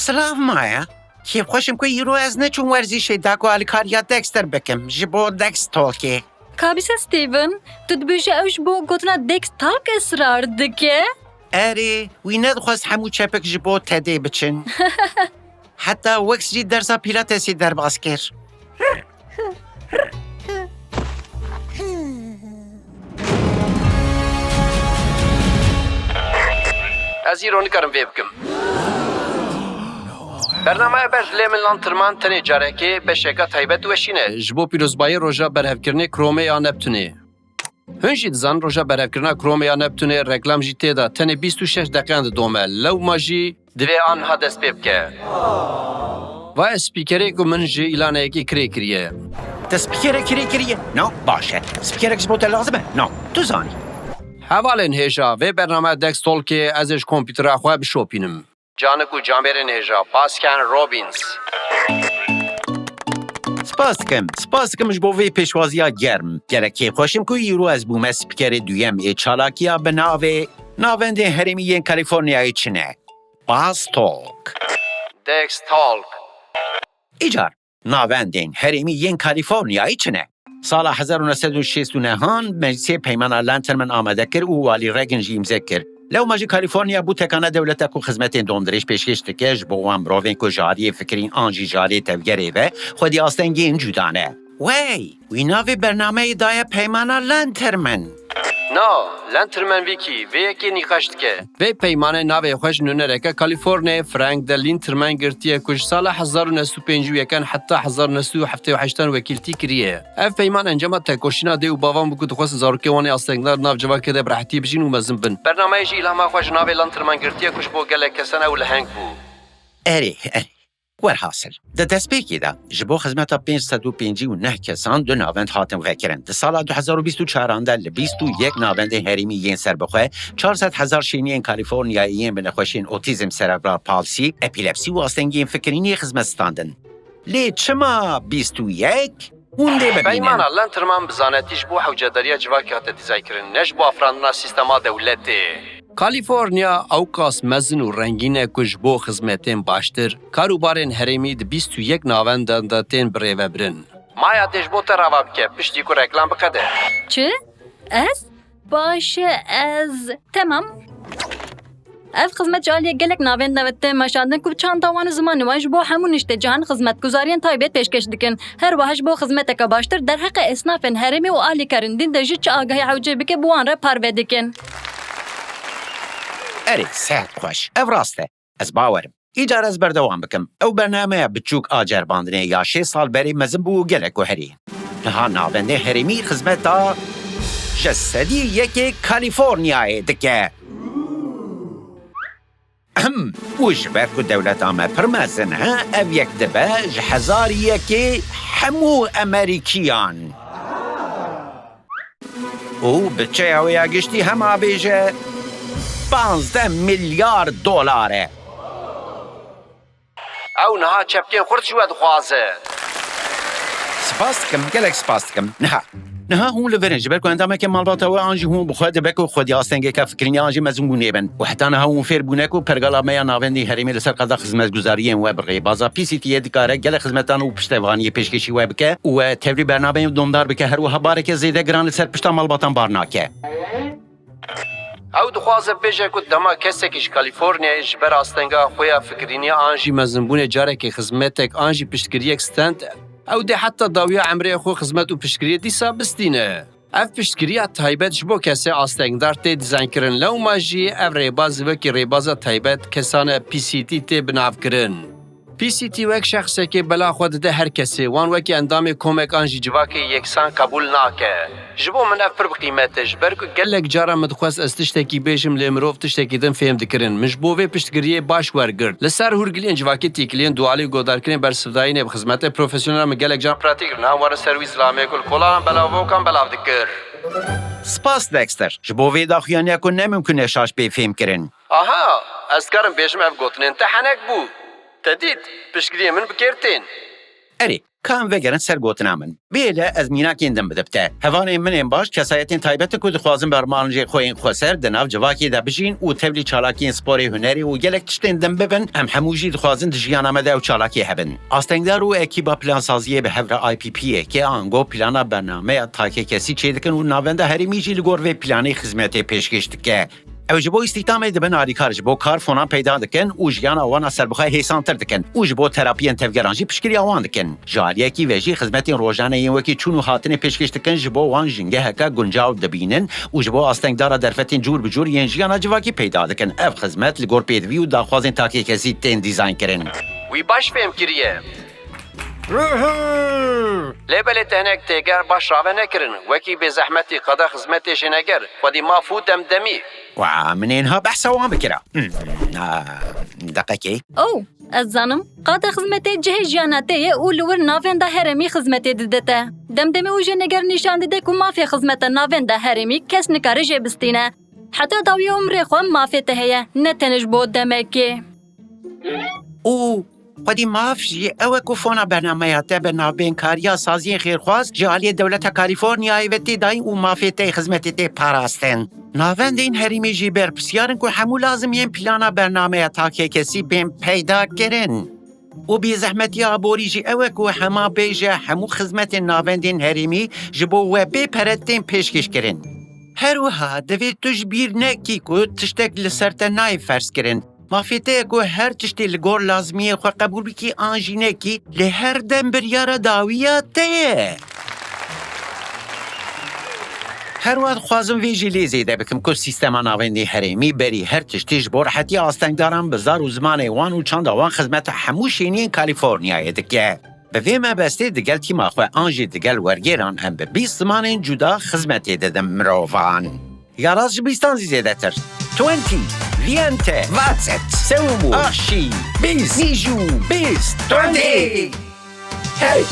سلام مایا کیف خوشم که یرو از نچون ورزش داکو الکاریا دکستر بکم جبو دکس تالکی کابیسه ستیون تو دبیجه اوش بو گوتنا دکس تالک اصرار دکه؟ اری وی ندخواست همو چپک جبو تده بچن حتی وکس جی درسا پیلاتسی در باز کر از ایرانی کارم وی بکم برنامه بر لیمن لانترمان تنه جاره که به شکا تایبت وشینه جبو پیروزبایی روژا برهفکرنه کرومه یا نپتونه هنجی دزان روژا برهفکرنه کرومه یا نپتونه رکلام جی تیدا تنه 26 دقیقه دومه لو ماجی دوی آنها دست ببکه و اسپیکری که من جی ایلانه یکی کری کریه تسبیکره کریه نو باشه سبیکره جبو لازمه نو تو زانی حوالین هیجا و برنامه دکستول که ازش کامپیوتر خواه بشوپینم جانکو جانبرین هیجا باسکن روبینز سپاس کم جبو وی پیشوازیا گرم گلکی خوشم که یرو از بومه سپیکر دویم ای چالاکیا به ناونده هرمی کالیفورنیای چنه باستولک دکستالک ایجار ناوندین هرمی کالیفورنیای چنه سال 1969 مجلس پیمان لانترمن آماده کرد و والی رگن جیم ذکر لو ماجی کالیفورنیا بو تکانه دولت کو خدمت دوندرش پیشکش تکش بو ام روین کو جاری فکرین آنجی جاری تفگری و خودی آستنگین جودانه وی ناوی برنامه دای پیمان لانترمن نا لانترمن ویکی وی یکی نیخشت که وی پیمانه ناوی خوش نونرکه کالیفورنیا فرانک در لینترمن گرتیه کش سال 1951 حتی 1978 وکیلتی کریه اف پیمان انجام تکوشینا دی و باوام بکو خواست زاروکیوانی آستنگدار ناو جوا کده برحتی بجین و مزن بن برنامه جی الهما خوش ناوی لانترمن گرتیه کش بو گله کسانه و لهنگ بو اری ورحاصل ده دستپیکی ده جبو خدمت 559 کسان دو ناوند حاتم وکرن ده سال 2024 ده ل 21 ناوند هریمی ین سر بخواه 400,000 شینین کالیفورنیاییین بنخوشین اوتیزم سربرال پالسی اپیلپسی و آستنگین فکرینی خدمت ستاندن لی چما 21 اونده ببینن پیمان لانترمن بزانتیش بو حوجداریا جوا که حتی دیزای کرن نش بو افراندنا سیستما دولتی کالیفورنیا اوکاس مزن و رنگینه کش بو خدمتین باشتر کاروبارین هرمی ده 21 ناوندان دا تین بریوه برن مایا دیش بو تراوا بکه پشتی کو رکلام بکده چه؟ از؟ باشه از تمام اف خدمت جالیه گلک ناوند نوته مشاندن کو چند توان زمان واج بو همون اشته جهان خدمت گزارین تایبت پیشکش دکن هر واج بو خدمت کا باشتر در حق اسنافن هرمی و عالی کرندین دجی چه آگاهی حوجه بکه بوان را پرو دکن اری سهت خوش او راسته از باورم ایجار از بردوام بکم او برنامه بچوک آجر باندنه یا 6 سال بری مزن بو گلک و هری نها ناونده هرمی خدمت دا جسدی یکی کالیفورنیای دکه وش برکو دولت آمه پرمزن ها او یک دبه جهزار یکی همو امریکیان او بچه او یاگشتی همه بیجه 15 میلیارد دلاره او نها چپکین خورد شو دخوازه سپاس کم گلک سپاس کم نه هون لورنج برکو اندامه که مالباتا و آنجی هون بخواد بکو خودی آستنگه که فکرینی آنجی مزون بونه بن و حتی نه هون فیر بونه کو پرگالا میا ناوندی هریمی لسر قضا خدمت گزاری و برقی بازا پی سی تی دکاره گل خدمتان و پشتوانی پیشکشی و بکه و تفری برنامه دومدار بکه هر و هباره که زیده گران لسر پشتا مالباتان بارناکه او دخوازه بیجه کد دما کسی کش کالیفورنیا ایش بر آستنگا خویا فکرینی آنجی مزنبونه جاره که خدمتک آنجی پشتگیری اکستند او ده حتی داویا عمره خو خدمت و پشتگیری دیسا بستینه اف پشتگیری تایبت جبو کسی آستنگدار تی دیزاین کرن لو ماجی اف ریباز وکی ریباز تایبت کسان پی سی تی تی بناف کرن پی سی تی وک شخصه که بلا خود ده هر کسی وان وکی اندام کومک آنجی جوا که یکسان قبول ناکه جبو من افر بقیمتش برکو گلک جارا مدخواست از تشتکی بیشم لیمروف تشتکی دن فهم دکرن مجبوه پشتگیری باش ورگرد لسر هورگلین جواکی تیکلین دوالی گودار کرن بر سفداین بخدمت پروفیسیونال مگلک جان پراتیک ناوار سرویس لامه کل کلان بلاو کام بلاو دکر سپاس دکستر جبو وی داخیانیا کو نممکنه شاش بی فهم کرن آها از کارم بیشم اف گوتن انتحنک بو تدید پشتگیری من بکرتین اری کام وگرن سرگوتنا من بیله از میناکین دم بدبته هوانه من باش کسایتین تایبت کو دخوازم برمانجی خوین خوسر دناو جواکی دا بجین و تبلی چالاکین سپوری هنری و گلک تشتین دم ببن هم هموجی دخوازن دجیان آمده و چالاکی هبن آستنگدار و اکیبا پلان سازیه به هفر آی پی پیه که آنگو پلانا برنامه تاکه کسی چه دکن و ناونده هریمی جی لگور و پلانی خدمت پیشکش دکه او جبو استخدام دبن آریکار جبو کار فونان پیدا دکن و جیان آوانا سربخای حیسانتر دکن و جبو تراپیان تفگرانجی پشکری آوان دکن جاریه کی ویجی خدمتین روزانه این وکی چونو هاتن پیشکش دکن جبو وان جنگه هکا گنجاو دبینن و جبو آستنگدار درفتین جور بجور ین جیان جواکی پیدا دکن اف خدمت لگور پیدوی و داخوازن تاکی کسی تین دیزاین کرن وی باش فهم کریه لبل تهنك تيجر باش رابنا كرن وكي بزحمتي قضاء خدمتي شنجر ودي ما فوت دمدمي ومنينها بحث وان بكرا دقيقة او از زانم قاده خدمتی جه جیاناته او لور ناوینده هرمی خدمتی ددته دمدمی او جنگر نشان دده که مافی خدمت ناوینده هرمی کس نکاره جه بستینه حتی داوی عمر خواه مافی تهیه نتنش بود دمکی او خودی مافجی اوه کفونا برنامهاته به نابین کاریا سازی خیرخواست جالی دولت کالیفورنیای وتی دای و مافی تی خدمتی تی پاراستن ناوند این هریمی جی برپسیارن که همو لازم ین پلانا برنامه تا که کسی بین پیدا کرن و بی زحمتی آبوری جی اوه که همه بیجه همو خدمت ناوند این هریمی جبو و بی پردین پیشکش کرن هروها دوید تجبیر نکی که تشتک لسرت نای فرس کرن مافیته که هر تشتی لگور لازمیه خو قبول بکی آنجینه کی لهر دم بریار داویاته هر وقت خوازم ویجی لیزیده بکم که سیستم ناوندی هریمی بری هر تشتیش بور حتی آستنگدارم بزار و زمان وان و چند آوان خدمت هموشینی کالیفورنیای دکه به ویمه بسته دگل تیما خو آنجی دگل ورگیران هم به 20 زمان جدا خدمتی دادم مروفان یا راز بیستان زیده تر 20 Viente, Vazet, Seumu, Archi, Bis, Niju, Bis, 20. Hey!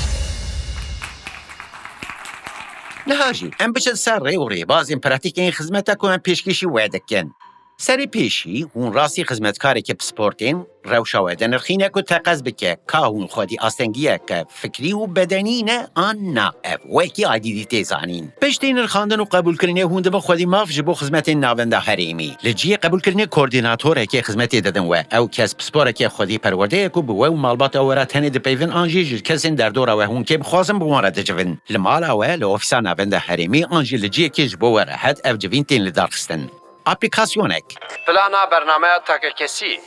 لهاجی ام بچه سر ری باز این پراتیک این خدمت که هم پیشکشی وعدکن سری پیشی اون راستی خدمتکاری که بسپورتین روشا وعدن رخینه که تقض بکه که اون خودی آستنگیه که فکری و بدنی نه آن نه وکی عدیدی تیزانین پشتین رخاندن و قبول کرنه هونده با خودی ماف جبو خدمت ناونده حریمی لجیه قبول کرنه کوردیناتوره که خدمتی دادن و او کس بسپوره که خودی پرورده که بوه و مالبات اورات هنه دپیون آنجی جل کسین در دور و هون که بخوازم بواره جوین لمال اوه لوفیسا ناونده حریمی آنجی لجیه که جبو راحت او جوین تین لدارخستن اپلیکاسیونک پلانا برنامه تاکه کسی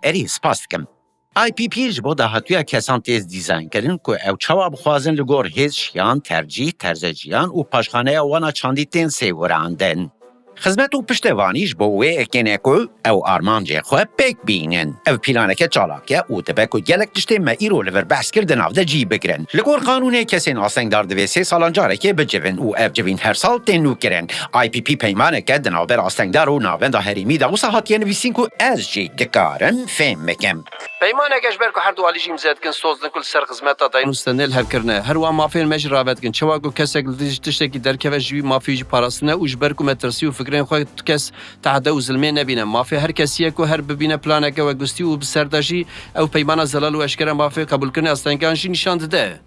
اری سپاس دکم آی پی پی جبو داهاتویا کسان تیز دیزاین کردن که او چوا بخوازن لگور هیز شیان ترجیح ترزجیان و پاشخانه وانا چاندی تین سیوراندن خدمت و پشتوانیش با وی اکنه که او آرمانجه خواه پیک بینن او پیلانه که چالاکه او تبکو گلک دشته ما ایرو لور بحث کردن او ده جی بگرن لگور قانونه کسین آسنگ دار دوی 3 سالان جاره که بجوین او او جوین هر سال تینو کرن آی پی پی پیمانه که دناو بر آسنگ دار و ناوند حریمی دا و ساحاتیه نویسین که از جی دکارن فهم مکم پیمانه کش برکو هر دو علیجیم زد کن سوزدن کل سر خدمت داین مستنل هر کرنه هر وان مافین مج رابط کن چواگو کسک تشتکی درکه و جوی مافی جی پاراستنه و جبرکو مترسی و فکرین خواهد کس تعده و ظلمه نبینه مافی هر کسیه که هر ببینه پلانه که و گستی و بسرداشی او پیمان زلال و اشکر مافی قبول کنه استنگانشی نشان داده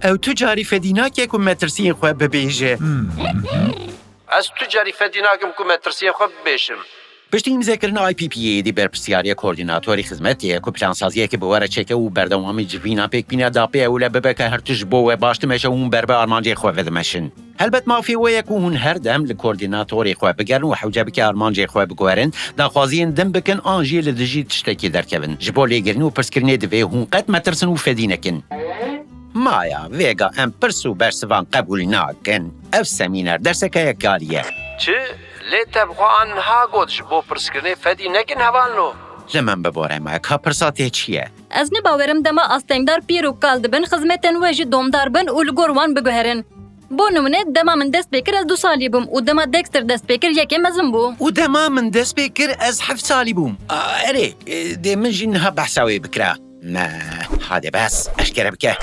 او تو جاری فدینا که مترسی خواه ببیجه از تو جاری فدینا که مترسی خواه ببیشم پشتی مذکرن آی پی پی دی برپسیاری کوردیناتوری خدمتیه که پلانسازیه که بواره چکه و بردوامی جوینا پیک بینه داپی اوله ببکه هر تش بوه باشتمشه اون بربه آرمانجی خواه ودمشن هلبت مافی ویه که اون هر دم لکوردیناتوری خواه بگرن و حوجه بکه آرمانجی خواه بگوارن داخوازین دم بکن آنجی لدجی تشتکی درکبن جبو لیگرن و پرسکرنه دوه هون قد مترسن و فدینکن مایا ویگا ام پرسو برسوان قبول ناکن اف سمینر درسکه یکالیه چه؟ لی تبخوا آنها گودش بو پرسکرنه فدی نکن هوانو لمن بباره ما که پرساته چیه؟ از نباورم دما آستنگدار پیرو کال دبن خدمتن وجه دومدار بن و لگوروان بگوهرن بو نمونه دما من دست بیکر از 2 سالی بوم و دما دکستر دست بیکر یکی مزم بوم و دما من دست بیکر از 7 سالی بوم اره دی من جنها بحثاوی بکره ما هاده بس اشکره بکه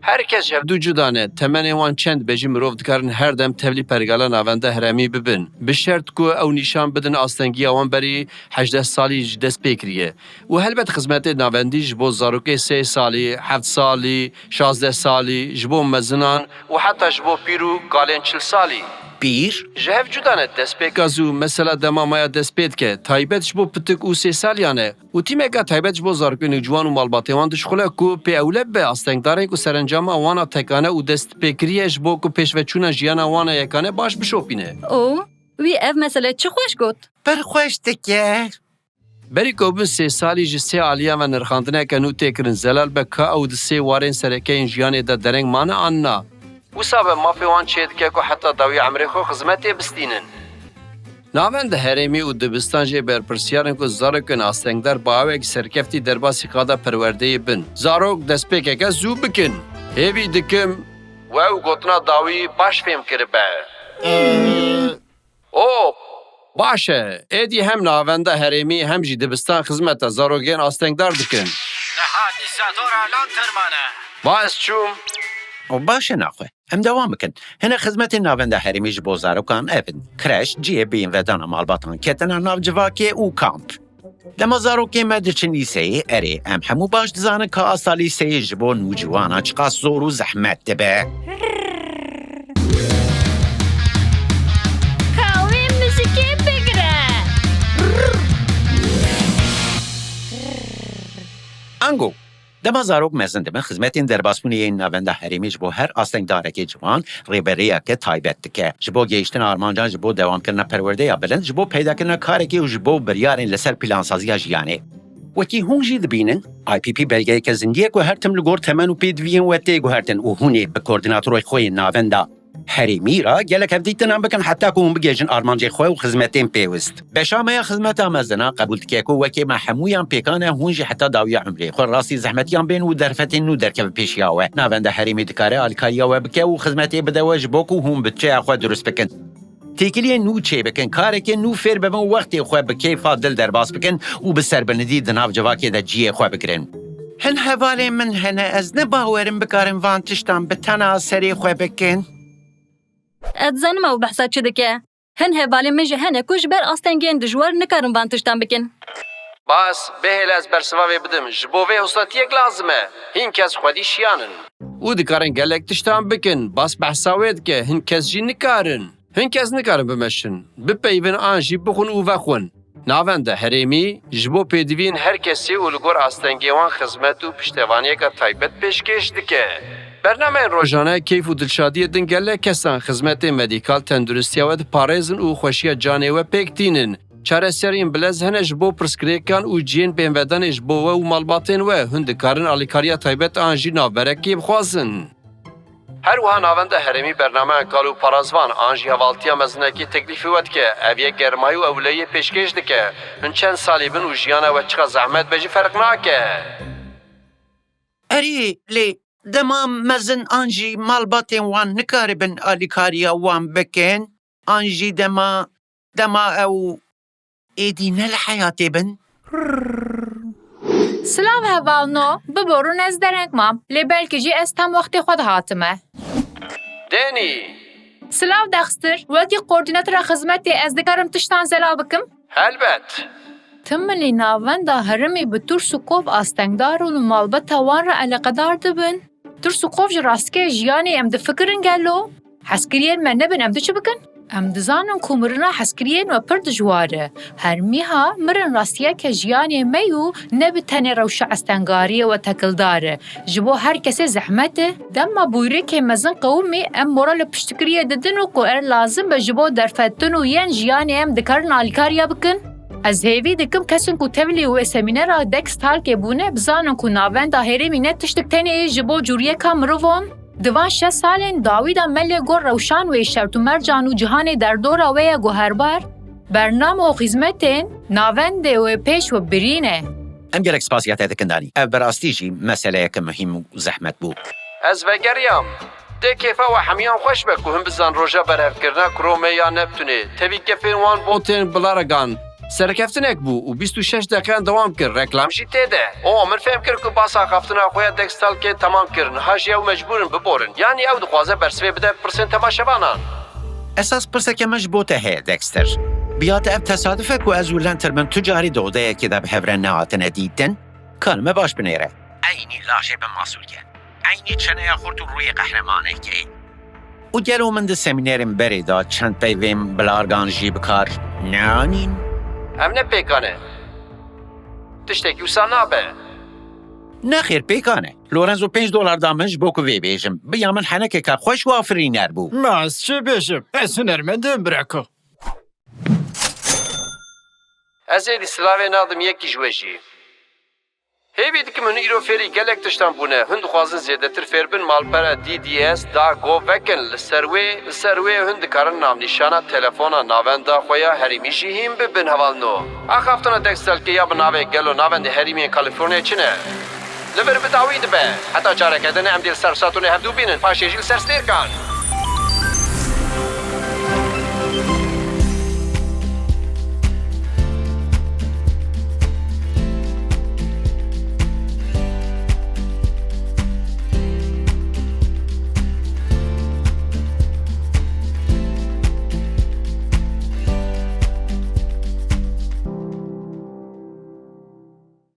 Herkes jevdû cudane, temenê wan çend bejî mirov dikarin her dem tevlî pergala navenda herêmî bibin. Bi şert ku ew nîşan bidin astengiya wan berî 18 salî ji dest pê kiriye. û helbet xizmetê navendî ji bo zarokê 3 salî, 7 salî, 16 salî, ji bo mezinan û heta ji bo pîr û galên 40 salî. Pîr? Ji hev cudane destpêka zû mesela dema maya destpê dike, taybet ji bo pitik û 3 salyan e. û tîmeka taybet ji bo zarokên ciwan û malbatê wan dişxule ku pê ewle be astengdarên ku serencama wana tekane û destpêkiriye ji bo ku pêşveçûna jiyana wana yekane baş bişopîne. او وی ev mesele çi xweş got. Berxweş dike. Berî ku bin 3 salî ji 3 aliyan ve nirxandineke nû têkirin zelal be ka ew di 3 warên serekeyên jiyanê de dereng mane an na. Wisa be mafê wan çê dike ku heta dawî emrê xwe xizmetê bistînin. Navenda herêmî û dibistan jê berpirsiyarên ku zarokên astengdar bawek serkeftî derbasî qada perwerdeyê bin. Zarok destpêkeke zû bikin. Hêvî dikim wew gotina dawî baş fêm kiribe. O baş e. Êdî hem navenda herêmî hem jî dibistan xizmeta zarokên astengdar dikin. Neha dîsatora lantermane. Ba ez çûm. O baş e naxwe. Em devam bikin. Hine xizmetên navenda herêmî ji bo zarokan evin. Kreş, ciyê vedana malbatan ketina nav civakê û kamp. Dema zarokê me diçin lîseyê erê em hemû baş dizanin ka asta lîseyê ji bo nûciwana çi qas zor û zehmet dibe. Kavê müzikê bigire. Ango. Dema zarok mezin dibin xizmetên derbasbûnê yên navenda herêmî ji bo her astengdarekê ciwan rêberiyeke taybet dike. Ji bo gêiştina armancan ji bo dewamkirina perwerdeya bilind ji bo peydakirina karekê û ji bo biryarên li ser plansaziya jiyanê. Wekî hûn jî dibînin, IPP belgeyeke zindiyê ku her tim li gor temen û pêdiviyên we tê guhertin û hûnê bi koordinatoroy xwe yên navenda herêmî ra gelek hevdîtinan bikin heta ku hûn bigêjin armancê xwe û xizmetên pêwîst. Beşameya xizmeta mezina qebûl dike ku wekê me hemûyan pêkan e hûn jî heta dawiya umrê xwe rastî zehmetiyan bên û derfetên nû derkeve pêşiya we. Navenda herêmî dikare alîkariya we bike û xizmetê bide we ji bo ku hûn bütçeya xwe durust bikin. Têkiliyên nû çê bikin, karekên nû fêr bibin û wextê xwe bi kêfa dil derbas bikin û bi serbirnidî di nav civakê de ciyê xwe bigirin. Hin hevalên min hene ez ne bawerim bikarin van tiştan bi tena serê xwe bikin. Ez zanim ew behsa çi dike. Hin hevalên min ji hene ku ji ber astengên dijwar nikarin van tiştan bikin. Bas bihêl ez bersivavê bidim. Ji bo vê hostatiyek lazim e. Hîn kes xwedî şiyanin. û dikarin gelek tiştan bikin. Bas behsa wê dike. Hin kes jî nikarin. Hin kes nikarin bimeşin. Bipeyvin an jî bixwin û vexwin. Navenda herêmî ji bo pêdiviyên her kesî û li gor astengê wan xizmet û piştevaniyeka taybet pêşkêş dike. Bernameyên rojane keyf û dilşadiyê din gelek kesan xizmetê medîkal tendurustiya we diparêzin û xweşiya canê we pêk tînin. Çareseriyên bilez hene ji bo pirsgirêkan û ciyên pênvedanê ji bo we û malbatên we hûn dikarin alîkariya taybet an jî navberekê bixwazin. Her wiha navenda herêmî bernameya kal û parazvan an jî hevaltiya mezinekî teklîfê we dike. Ev yek germayî û ewleyê pêşkêş dike. Hin çend salî bin û jiyana we çiqa zehmet be jî ferq nake. Erê lê dema mezin an jî malbatên wan nikaribin alîkariya wan bikin. An jî dema ew êdî ne li heyatê bin. Silav hevalno, biborun ez dereng mam. Lê belkî jî ez tam wextê xwe dihatime. Denî. Silav dexstir, wekî koordinatora xizmetê ez dikarim tiştan zelal bikim? Helbet. Tim milî navenda herêmî bi turs û kov astengdarûn û malbeta wan re eleqedar dibin. Turs û kov ji rastgehê jiyanê em difikirin gelo? Hezkiriyên me nebin em diçi bikin? Em dizanin ku mirina hezkiriyên we pir dijwar e. Hermîha mirin rastiyeke jiyanê me û ne bi tenê rewşa astengariye we tekildar e. Ji bo her kesê zehmet e. Dema bûyrekê mezin qewimê em morala piştgiriyê didin û ku er lazim be ji bo derfetin û yên jiyanê em dikarin alîkariya bikin. Ez hêvî dikim kesin ku tevlî wê semînera dek stalkê bûne bizanin ku navenda herêmî ne tiştik tenê ji bo cûriyeka mirovan. Divan 6 salên dawî da me lê gor rewşan wê şert û mercan û cihanê derdora wê ye guherbar, bername û xîzmetên navendê wê pêş we birîn e. Em gelek spasiya te dikin danî. Ev berastî jî meseleyeke muhîm û zehmet bû. Ez vegeriyam. Dê kêfa we hemiyan xweş be ku him bizan roja berhevkirina Kromê ya Neptûnê. Tevî kefên wan botên bilaragan. سەرکەفتنێک بوو و 26 دەکان دەوام کرد ڕێکلامژی تێدە ئۆ من فێم کرد و باسا خافتنا خۆیان دەکستەڵکێ تەمامکردن هەژیا و مەجبورن ببۆرن یانی ئەو دخوازە بەرسوێ بدە پرسن تەماشەبانان ئەساس پرسەکەمەش بۆتە هەیە دەکستەر بیاتە ئەم تەسادفێک و ئەزوو لەنتەرمن توجاری دۆدەیەکێدا بهێورە نەهاتنە دیتن کانمە باش بنێرە ئەینی لاشێ بە ماسوولکە ئەینی چەنەیە خورت و ڕووی قەحرەمانێکی و گەلۆ من دە سەمینێرم بەرێدا چەند پەیوێم بلارگانژی بکار نانین ئەم نە پێکانێ تشتێکی وسا نابێ نەخێر پێکانە لۆرەنز و $5 دامنج بۆکو وێ بێژم بیا من حەنەکێکە خۆش وافرینەر بوو ماس چێ بێژم ئەس هونەرمەندم براکە ئەز ێدی سلاوێ نادم یەکی ژوێژی هێوی دکم هەن ئیرۆ فێری گەلێک تشتان بوونە هەن دخوازن زێدەتر فێربن ماڵپەرە DDS دا گۆڤەکن لەسەر وێ هەن دکارن نامنیشانە تەلەفۆنە ناوەندا خۆیان هەریمیشی هیم ببن هەواڵنۆ ئاخافتنە دەکسەلکە یا بناوێک گەل و ناوەندی هەریمیە کالیفۆرنیا چنە لەبەر بداوی دبێ حتا جارێکەدەنە ئەم دێل سەر ساتونێ هەردوو بینن پاشێژیل سەرستێرکان